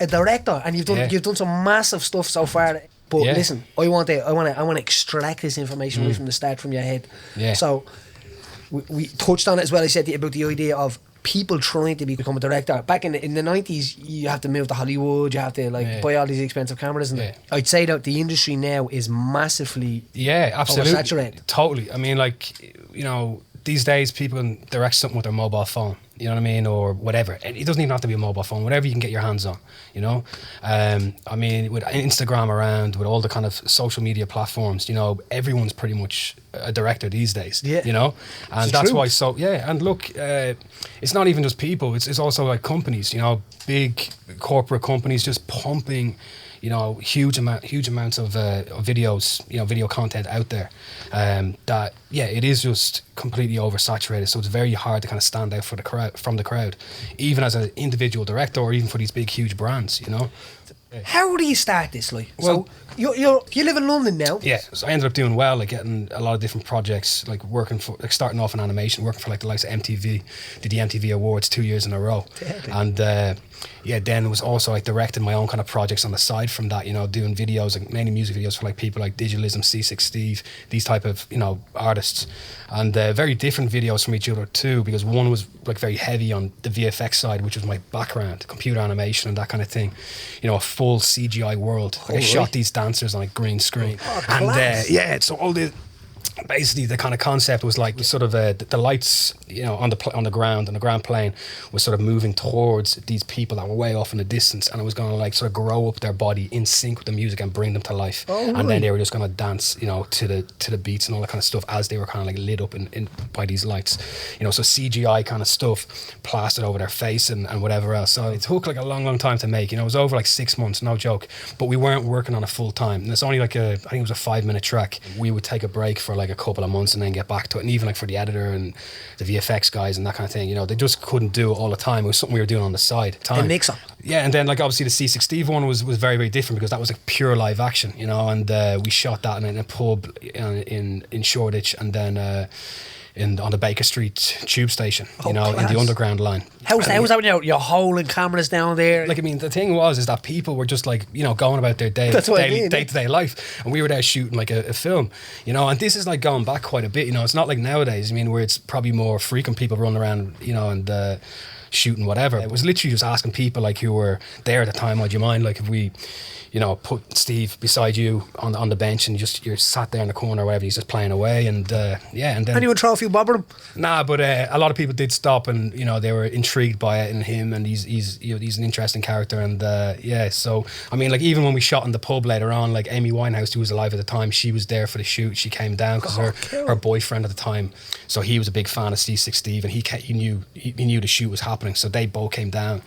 a director, and you've done some massive stuff so far. But listen, I want to extract this information right from the start, from your head. Yeah. So we touched on it as well. I said about the idea of people trying to become a director. Back in the 90s, you have to move to Hollywood, you have to buy all these expensive cameras, and I'd say that the industry now is massively absolutely oversaturated. Totally. I mean, like, you know, these days people can direct something with their mobile phone, you know what I mean, or whatever. And it doesn't even have to be a mobile phone, whatever you can get your hands on, you know. I mean, with Instagram around, with all the kind of social media platforms, you know, everyone's pretty much a director these days, you know. And that's why, and look, it's not even just people, it's also like companies, you know, big corporate companies just pumping, you know, huge amounts of videos, you know, video content out there. That it is just completely oversaturated. So it's very hard to kind of stand out from the crowd, even as an individual director, or even for these big, huge brands, you know. How do you start this, like? Well, so you live in London now. Yeah, so I ended up doing well, like getting a lot of different projects, like working for, like starting off in animation, working for like the likes of MTV, did the MTV Awards 2 years in a row, and then was also like directing my own kind of projects on the side from that, you know, doing videos, like mainly music videos for like people like Digitalism, Seasick Steve, these type of, you know, artists, and very different videos from each other too, because one was like very heavy on the VFX side, which was my background, computer animation and that kind of thing, you know, a full CGI world. Like I shot these dancers on a green screen, and so all the basically the kind of concept was like sort of the lights, you know, on the ground plane was sort of moving towards these people that were way off in the distance, and it was going to like sort of grow up their body in sync with the music and bring them to life. And then they were just going to dance, you know, to the beats and all that kind of stuff as they were kind of like lit up in by these lights, you know. So CGI kind of stuff plastered over their face and whatever else. So it took like a long time to make, you know. It was over like 6 months, no joke, but we weren't working on it full time, and it's only like I think it was a 5-minute track. We would take a break for like a couple of months and then get back to it, and even like for the editor and the VFX guys and that kind of thing, you know, they just couldn't do it all the time. It was something we were doing on the side. The mix-up. Yeah, and then like obviously the Seasick Steve one was very, very different, because that was like pure live action, you know, and we shot that in a pub in Shoreditch, and then on the Baker Street tube station, you know, in the underground line. How's that when you're holding cameras down there? Like, I mean, the thing is that people were just like, you know, going about their day-to-day life, and we were there shooting like a film, you know. And this is like going back quite a bit, you know. It's not like nowadays, I mean, where it's probably more frequent people running around, you know, and shooting whatever. It was literally just asking people like who were there at the time, would you mind, like, if we, you know, put Steve beside you on the bench, and you're sat there in the corner or whatever, he's just playing away, and and then anyone throw a few bob at him? Nah, but a lot of people did stop, and you know, they were intrigued by it and him, and he's you know, he's an interesting character, and so I mean, like, even when we shot in the pub later on, like Amy Winehouse, who was alive at the time, she was there for the shoot. She came down because her boyfriend at the time, so he was a big fan of Seasick Steve, and he knew the shoot was happening, so they both came down.